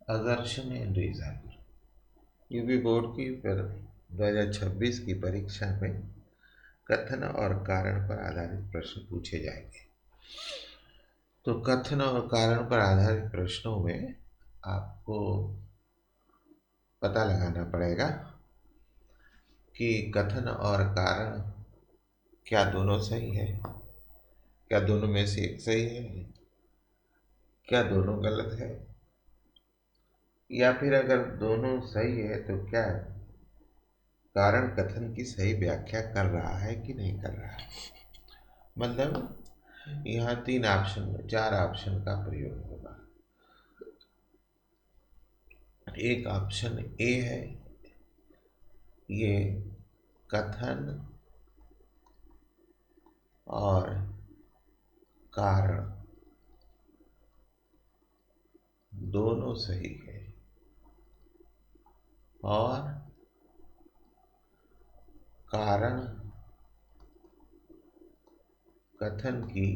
Assertion and reason. UP board की 2026 की परीक्षा में कथन और कारण पर आधारित प्रश्न पूछे जाएंगे। तो कथन और कारण पर आधारित प्रश्नों में आपको पता लगाना पड़ेगा कि कथन और कारण क्या दोनों सही है, क्या दोनों में से एक सही है, क्या दोनों गलत है, या फिर अगर दोनों सही है तो क्या कारण कथन की सही व्याख्या कर रहा है कि नहीं कर रहा है। मतलब यहाँ 4 ऑप्शन का प्रयोग होगा। एक ऑप्शन ए है, ये कथन और कारण दोनों सही है और कारण कथन की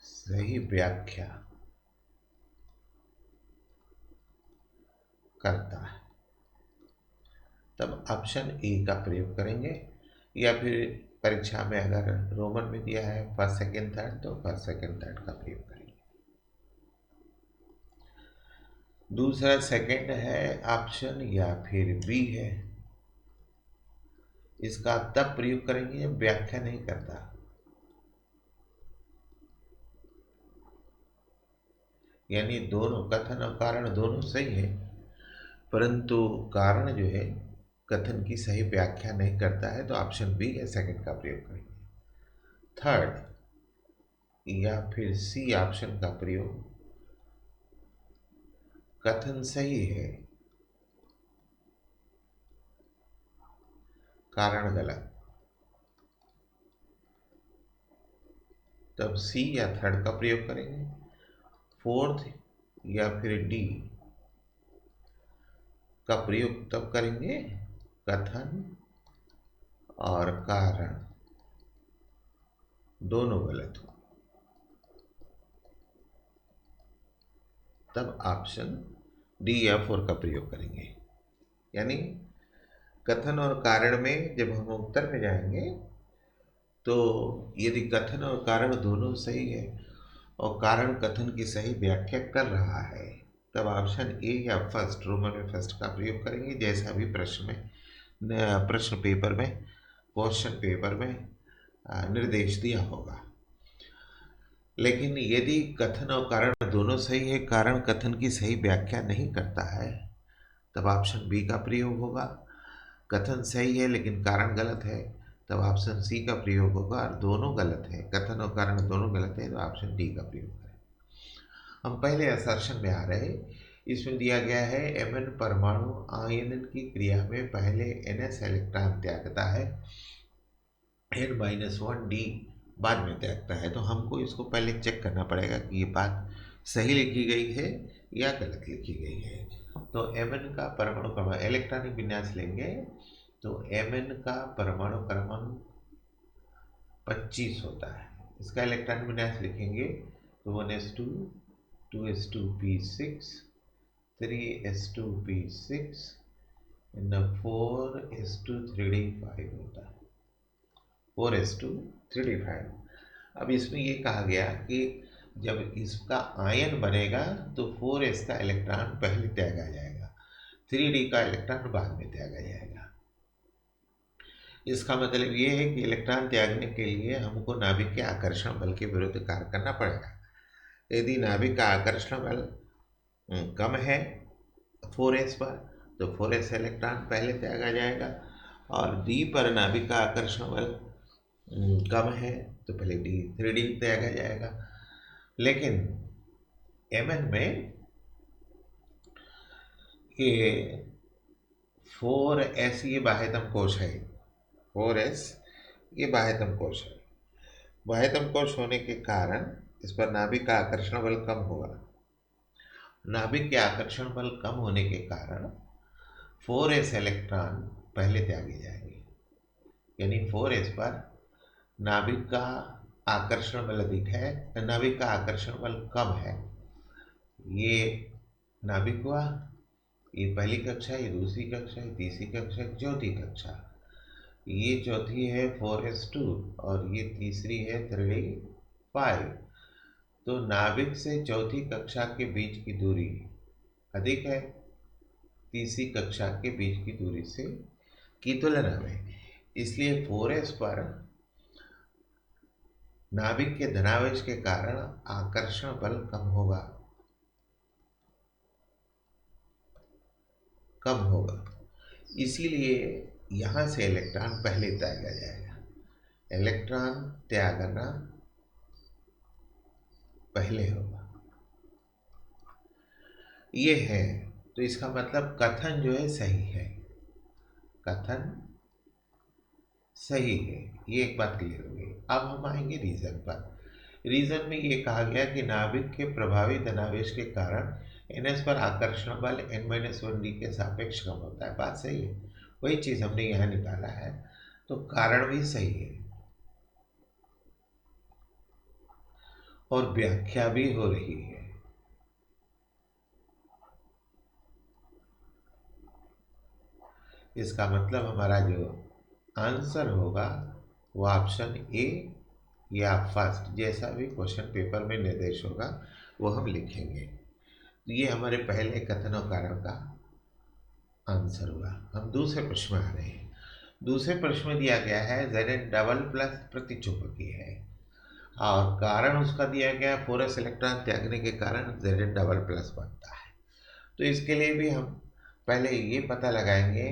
सही व्याख्या करता है, तब ऑप्शन ए का प्रयोग करेंगे। या फिर परीक्षा में अगर रोमन में दिया है फर्स्ट सेकंड थर्ड, तो फर्स्ट सेकंड थर्ड का प्रयोग करेंगे। दूसरा सेकंड है ऑप्शन या फिर बी है, इसका तब प्रयोग करेंगे जब व्याख्या नहीं करता। यानी दोनों कथन और कारण दोनों सही है, परंतु कारण जो है कथन की सही व्याख्या नहीं करता है, तो ऑप्शन बी है सेकंड का प्रयोग करेंगे। थर्ड या फिर सी ऑप्शन का प्रयोग, कथन सही है कारण गलत, तब सी या थर्ड का प्रयोग करेंगे। फोर्थ या फिर डी का प्रयोग तब करेंगे कथन और कारण दोनों गलत हो, तब ऑप्शन डी या 4 का प्रयोग करेंगे। यानी कथन और कारण में जब हम उत्तर में जाएंगे तो यदि कथन और कारण दोनों सही है और कारण कथन की सही व्याख्या कर रहा है, तब ऑप्शन ए या फर्स्ट रोमन में फर्स्ट का प्रयोग करेंगे, जैसा भी प्रश्न पेपर में क्वेश्चन पेपर में निर्देश दिया होगा। लेकिन यदि कथन और कारण दोनों सही है, कारण कथन की सही व्याख्या नहीं करता है, तब ऑप्शन बी का प्रयोग होगा। कथन सही है लेकिन कारण गलत है, तब ऑप्शन सी का प्रयोग होगा। और दोनों गलत है, कथन और कारण दोनों गलत है, तो ऑप्शन डी का प्रयोग करें। हम पहले असर्शन में आ रहे, इसमें दिया गया है Mn परमाणु आयनन की क्रिया में पहले Ns इलेक्ट्रॉन त्यागता है, N-1 D बाद में त्यागता है। तो हमको इसको पहले चेक करना पड़ेगा कि ये बात सही लिखी गई है या गलत लिखी गई है। तो Mn का परमाणु क्रमांक इलेक्ट्रॉनिक विन्यास लेंगे तो Mn का परमाणु क्रमांक 25 होता है। इसका इलेक्ट्रॉनिक विन्यास लिखेंगे तो 1s2 2s2p6 3s2p6 4s2 3d5 होता है, 4s2 3d5। अब इसमें ये कहा गया कि जब इसका आयन बनेगा तो 4s का इलेक्ट्रॉन पहले त्यागा जाएगा, 3d का इलेक्ट्रॉन बाद में त्यागा जाएगा। इसका मतलब ये है कि इलेक्ट्रॉन त्यागने के लिए हमको नाभिक के आकर्षण बल के विरुद्ध कार्य करना पड़ेगा। यदि नाभिक का आकर्षण बल कम है 4s पर, तो 4s इलेक्ट्रॉन पहले त्यागा जाएगा, और d पर नाभिक का आकर्षण बल कम है तो पहले d 3d त्यागा जाएगा। लेकिन Mn में ये 4s ये बाह्यतम कोश है, 4s ये बाह्यतम कोश है। बाह्यतम कोश होने के कारण इस पर नाभिक का आकर्षण बल कम होगा। नाभिक के आकर्षण बल कम होने के कारण 4s इलेक्ट्रॉन पहले त्यागे जाएंगे। यानी 4s पर नाभिक का आकर्षण बल अधिक है, नाभिक का आकर्षण बल कम है, ये नाभिक हुआ, ये पहली कक्षा, ये दूसरी कक्षा, ये तीसरी कक्षा, चौथी कक्षा। ये चौथी है 4s2 और ये तीसरी है 3d5। तो नाभिक से चौथी कक्षा के बीच की दूरी अधिक है तीसरी कक्षा के बीच की दूरी से की तुलना में। इसलिए 4s पर नाभिक के धनावेश के कारण आकर्षण बल कम होगा। इसीलिए यहाँ से इलेक्ट्रॉन पहले त्यागा जाएगा। इलेक्ट्रॉन त्यागना पहले होगा, ये है। तो इसका मतलब कथन जो है सही है, कथन सही है। ये एक बात क्लियर हो गई। अब हम आएंगे रीजन पर। रीजन में ये कहा गया कि नाभिक के प्रभावी धनावेश के कारण ns पर आकर्षण बल n-1d के सापेक्ष कम होता है। बात सही है, वही चीज हमने यहाँ निकाला है, तो कारण भी सही है और व्याख्या भी हो रही है। इसका मतलब हमारा जो आंसर होगा वो ऑप्शन ए या फर्स्ट, जैसा भी क्वेश्चन पेपर में निर्देश होगा वो हम लिखेंगे। तो ये हमारे पहले कथन और कारण का आंसर हुआ। हम दूसरे प्रश्न में आ रहे हैं। दूसरे प्रश्न में दिया गया है Zn डबल प्लस प्रतिचुंबकीय है और कारण उसका दिया गया 4s इलेक्ट्रॉन त्यागने के कारण Zn डबल प्लस बनता है। तो इसके लिए भी हम पहले ये पता लगाएंगे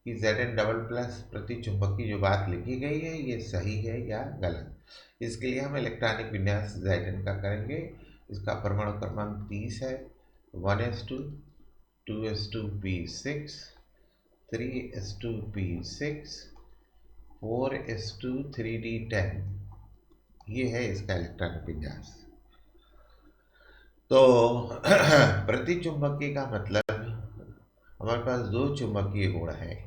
कि Zn डबल प्लस प्रतिचुंबकीय जो बात लिखी गई है ये सही है या गलत। इसके लिए हम इलेक्ट्रॉनिक विन्यास Zn का करेंगे। इसका परमाणु क्रमांक 30 है, 1s2, 2s2p6, 3s2p6, 4s2 3d10। ये है इसका इलेक्ट्रॉनिक विन्यास। तो प्रतिचुंबकीय का मतलब हमारे पास दो चुंबकीय गुण हैं,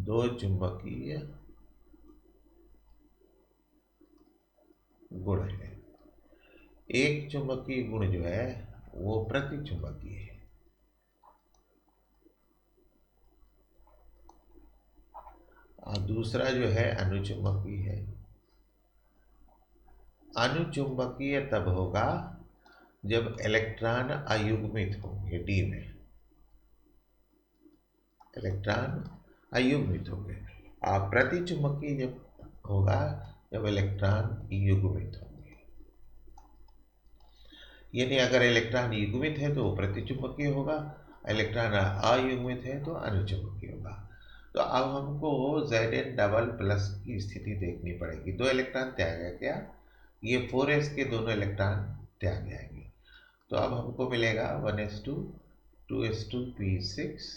दो चुंबकीय गुण है। एक चुंबकीय गुण जो है वो प्रतिचुंबकीय है और दूसरा जो है अनुचुंबकीय है। अनुचुंबकीय तब होगा जब इलेक्ट्रॉन अयुग्मित होंगे, डी में इलेक्ट्रॉन अयुग्मित होंगे। और प्रतिचुंबकीय जब होगा जब इलेक्ट्रॉन युग्मित होंगे। यानी अगर इलेक्ट्रॉन युग्मित है तो वो प्रतिचुंबकीय होगा, इलेक्ट्रॉन अयुग्मित है तो अनुचुंबकीय होगा। तो अब हमको Zn डबल प्लस की स्थिति देखनी पड़ेगी। दो इलेक्ट्रॉन त्यागा गया, ये 4s के दोनों इलेक्ट्रॉन त्याग जाएंगे। तो अब हमको मिलेगा 1s2, 2s2p6,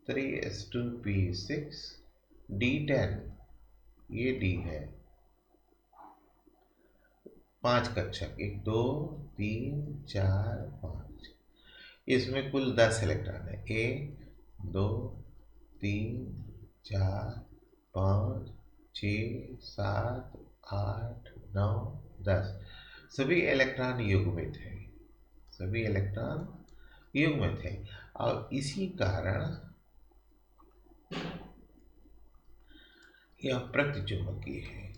3s2p6, d10। ये d है 5 कक्षा, 1 2 3 4 5। इसमें कुल 10 इलेक्ट्रॉन है, 1 2 3 4 5 6 7 8 9 10। सभी इलेक्ट्रॉन युग्मित है, सभी इलेक्ट्रॉन युग्मित है और इसी कारण यह प्रतिचुंबकीय है।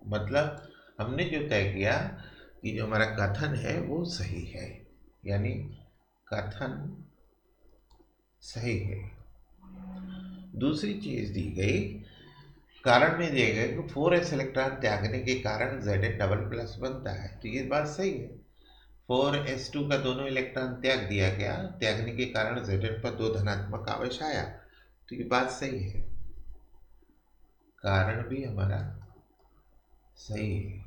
मतलब हमने जो तय किया कि जो हमारा कथन है वो सही है, यानी कथन सही है। दूसरी चीज दी गई, कारण में दिया गया कि 4s इलेक्ट्रॉन त्यागने के कारण Zn डबल प्लस बनता है। तो ये बात सही है, 4s2 का दोनों इलेक्ट्रॉन त्याग दिया गया, त्यागने के कारण Zn पर 2 धनात्मक आवेश आया। तो ये बात सही है, कारण भी हमारा सही है।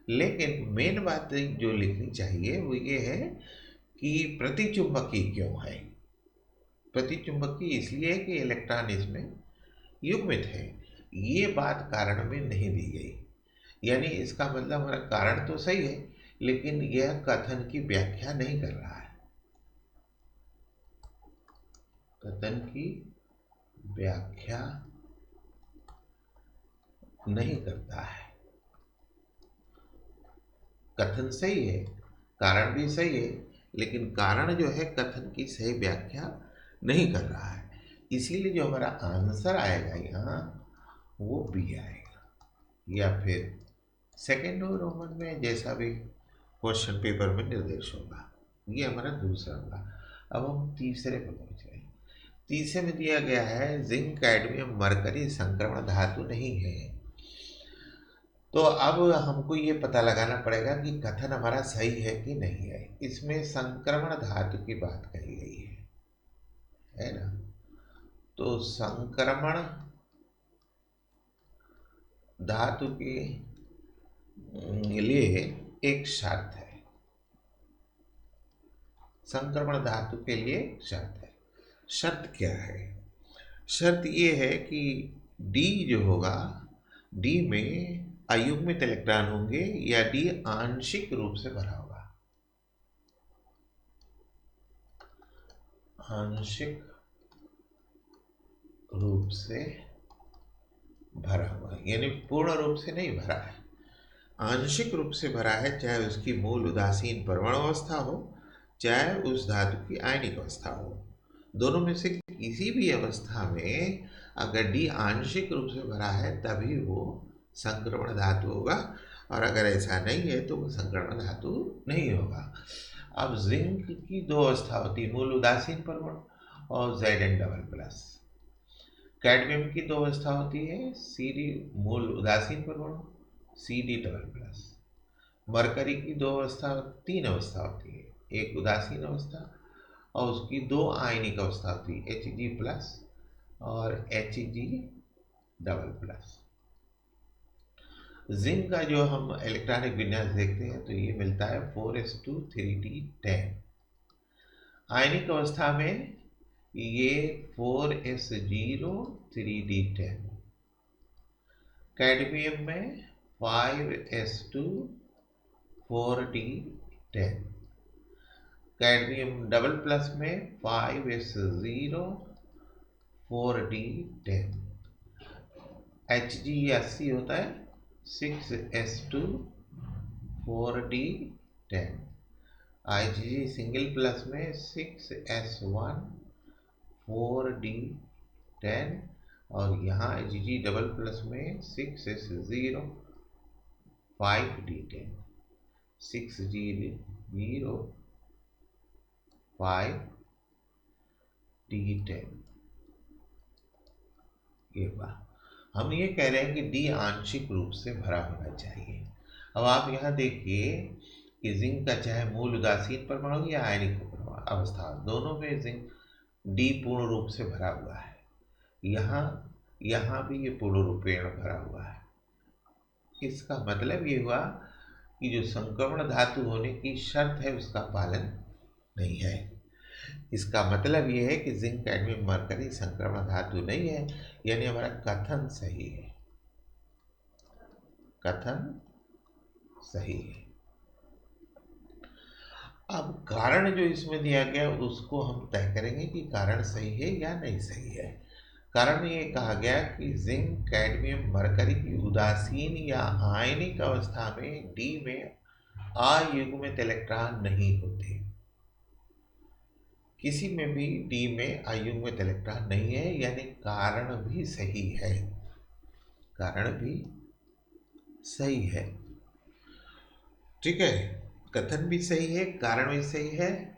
लेकिन मेन बात जो लिखनी चाहिए वो ये है कि प्रतिचुंबकीय क्यों है। प्रतिचुंबकीय इसलिए है कि इलेक्ट्रॉन इसमें युग्मित है। ये बात कारण में नहीं दी गई, यानी इसका मतलब हमारा कारण तो सही है लेकिन यह कथन की व्याख्या नहीं कर रहा है, कथन की व्याख्या नहीं करता है। कथन सही है, कारण भी सही है, लेकिन कारण जो है कथन की सही व्याख्या नहीं कर रहा है। इसीलिए जो हमारा आंसर आएगा यहाँ वो बी आएगा, या फिर सेकेंड और रोमन में जैसा भी क्वेश्चन पेपर में निर्देश होगा। ये हमारा दूसरा होगा। अब हम तीसरे पर पहुंच गए। तीसरे में दिया गया है जिंक, कैडमियम, मरकरी संक्रमण धातु नहीं है। तो अब हमको ये पता लगाना पड़ेगा कि कथन हमारा सही है कि नहीं है। इसमें संक्रमण धातु की बात कही गई है ना। तो संक्रमण धातु के लिए एक शर्त है। संक्रमण धातु के लिए शर्त है। शर्त क्या है? शर्त ये है कि डी जो होगा, डी में अयुग्मित इलेक्ट्रॉन होंगे या डी आंशिक रूप से भरा होगा। आंशिक रूप से भरा हुआ, यानी पूर्ण रूप से नहीं भरा है, आंशिक रूप से भरा है। चाहे उसकी मूल उदासीन परमाणु अवस्था हो, चाहे उस धातु की आयनिक अवस्था हो, दोनों में से किसी भी अवस्था में अगर डी आंशिक रूप से भरा है तभी वो संक्रमण धातु होगा, और अगर ऐसा नहीं है तो वो संक्रमण धातु नहीं होगा। अब जिंक की दो अवस्था होती है, मूल उदासीन परमाणु और Zn+। कैडमियम की दो अवस्था होती है, Cd मूल उदासीन परमाणु, Cd+। मरकरी की तीन अवस्था होती है, एक उदासीन अवस्था और उसकी दो आयनिक अवस्था होती है, Hg+ और Hg+। जिंक का जो हम इलेक्ट्रॉनिक विन्यास देखते हैं तो ये मिलता है 4s2 3d10। आयनिक अवस्था में ये 4s0 3d10। कैडमियम में 5s2 4d10। Cadmium double plus में 5s0 4d10। Hg80 होता है 6s2 4d10। Hg single plus में 6s1 4d10 और यहाँ Hg डबल प्लस में 6s0 5d10। 6g0 5d10। ये बात हम ये कह रहे हैं कि डी आंशिक रूप से भरा होना चाहिए। अब आप यहाँ देखिए कि जिंक का चाहे मूल उदासीन परमाणु या आयनिक अवस्था, दोनों में जिंक डी पूर्ण रूप से भरा हुआ है। यहाँ भी ये पूर्ण रूपेण भरा हुआ है। इसका मतलब ये हुआ कि जो संक्रमण धातु होने की शर्त है उसका पालन नहीं है। इसका मतलब ये है कि जिंक, कैडमियम, मरकरी संक्रमण धातु नहीं है, यानी हमारा कथन सही है। कथन सही है। अब कारण जो इसमें दिया गया उसको हम तय करेंगे कि कारण सही है या नहीं सही है। कारण ये कहा गया कि जिंक, कैडमियम, मरकरी की उदासीन या आयनिक अवस्था में डी में अयुग्मित इलेक्ट्रॉन नहीं होते। किसी में भी डी में अयुग्मित इलेक्ट्रॉन नहीं है, यानी कारण भी सही है। कारण भी सही है। ठीक है, कथन भी सही है, कारण भी सही है।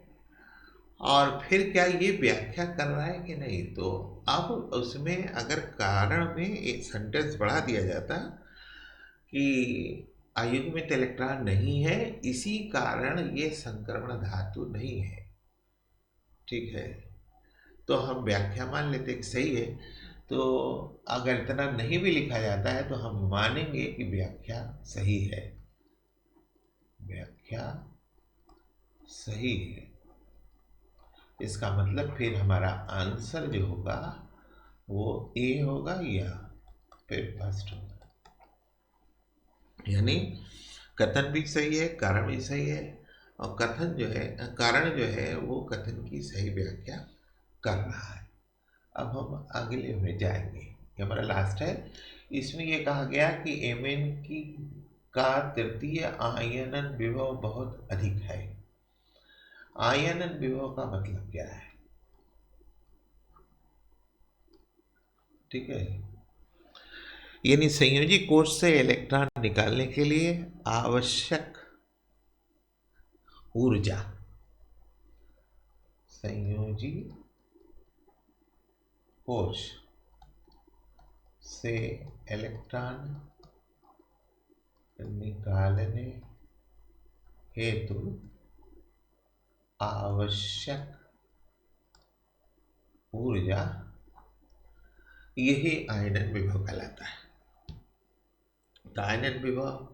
और फिर क्या ये व्याख्या कर रहा है कि नहीं? तो अब उसमें अगर कारण में एक सेंटेंस बढ़ा दिया जाता कि अयुग्मित इलेक्ट्रॉन नहीं है, इसी कारण ये संक्रमण धातु नहीं है। ठीक है, तो हम व्याख्या मान लेते कि सही है। तो अगर इतना नहीं भी लिखा जाता है तो हम मानेंगे कि व्याख्या सही है। व्याख्या सही है, इसका मतलब फिर हमारा आंसर जो होगा वो ए होगा या फिर फर्स्ट होगा। यानी कथन भी सही है, कारण भी सही है, और कथन जो है, कारण जो है वो कथन की सही व्याख्या कर रहा है। अब हम अगले में जाएंगे, ये हमारा लास्ट है इसमें यह कहा गया कि Mn की का तृतीय आयनन विभव बहुत अधिक है। आयनन विभव का मतलब क्या है? ठीक है, यानी संयोजी कोश से इलेक्ट्रॉन निकालने के लिए आवश्यक ऊर्जा, संयोजी कोश से इलेक्ट्रॉन निकालने हेतु आवश्यक ऊर्जा, यही आयनन विभव कहलाता है। तो आयनन विभव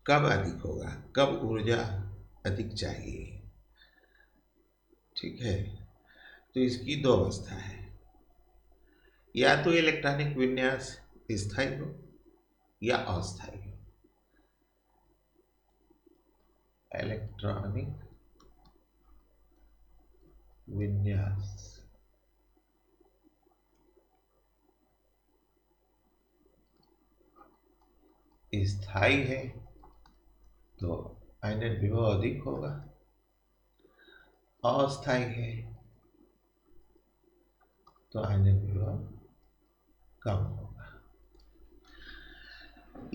कब अधिक होगा, कब ऊर्जा अधिक चाहिए? ठीक है, तो इसकी दो अवस्था है, या तो इलेक्ट्रॉनिक विन्यास स्थायी हो या अस्थायी हो। इलेक्ट्रॉनिक विन्यास स्थायी है तो आयनन विभव अधिक होगा, अस्थायी है तो आयनन विभव कम होगा।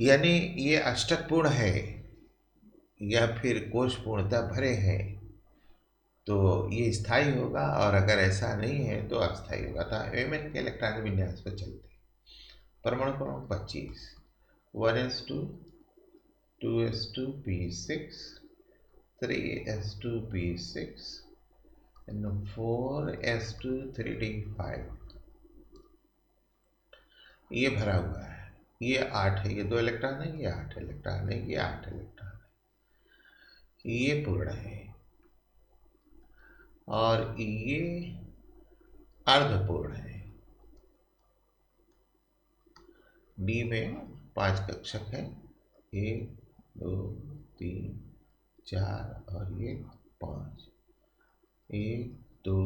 यानी ये अष्टक पूर्ण है या फिर कोश पूर्णता भरे हैं तो ये स्थायी होगा, और अगर ऐसा नहीं है तो अस्थायी होगा। तो Mn के इलेक्ट्रॉनिक विन्यास पर चलते हैं। परमाणु क्रमांक 25, 1s2 2s2p6 3s2p6 and 4s2 ये भरा हुआ है। ये 8 है, ये 2 इलेक्ट्रॉन है, ये 8 इलेक्ट्रॉन है, ये 8 इलेक्ट्रॉन है, ये पूर्ण है, और ये अर्धपूर्ण है। डी में 5 कक्षक है, 1 2 3 4 और ये 5, 1 2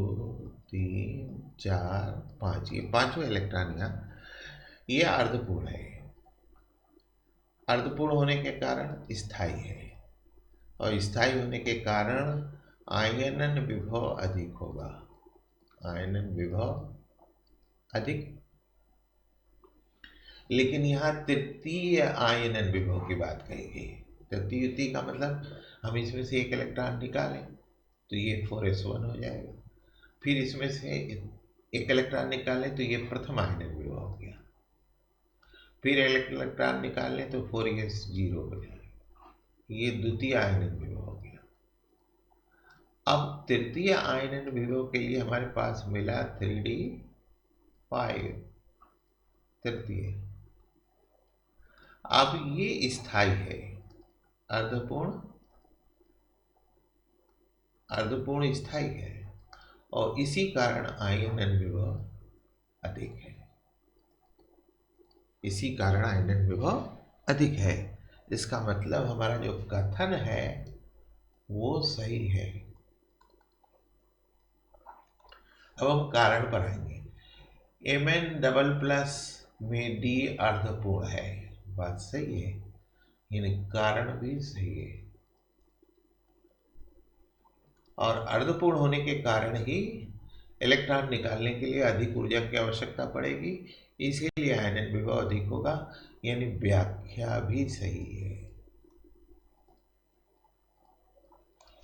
3 4 5, ये पांचों इलेक्ट्रॉन यहाँ, ये अर्धपूर्ण है। अर्धपूर्ण होने के कारण स्थायी है, और स्थायी होने के कारण आयनन विभव अधिक होगा। आयनन विभव अधिक, लेकिन यहाँ तृतीय आयनन विभव की बात कही गई। तृतीय का मतलब हम इसमें से एक इलेक्ट्रॉन निकालें तो ये 4s1 हो जाएगा, फिर इसमें से एक इलेक्ट्रॉन निकालें तो ये प्रथम आयनन विभव हो गया, फिर इलेक्ट्रॉन निकाल लें तो 4s0 हो जाएगा, ये द्वितीय आयनन विभव हो गया। अब तृतीय आयनन विभव के लिए हमारे पास मिला 3d5 तृतीय। अब ये स्थायी है, अर्धपूर्ण स्थायी है, और इसी कारण आयनन विभव अधिक है। इसी कारण आयनन विभव अधिक है। इसका मतलब हमारा जो कथन है वो सही है। अब हम कारण पर आएंगे। Mn++ में D अर्धपूर्ण है, बात सही है, यानी कारण भी सही है, और अर्धपूर्ण होने के कारण ही इलेक्ट्रॉन निकालने के लिए अधिक ऊर्जा की आवश्यकता पड़ेगी, इसीलिए आयनन विभव अधिक होगा, यानी व्याख्या भी सही है।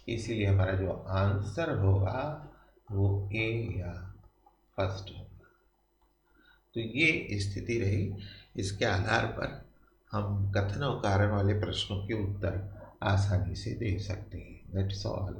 इसीलिए हमारा जो आंसर होगा वो ए या फर्स्ट होगा। तो ये स्थिति रही। इसके आधार पर हम कथन और कारण वाले प्रश्नों के उत्तर आसानी से दे सकते हैं। That's all.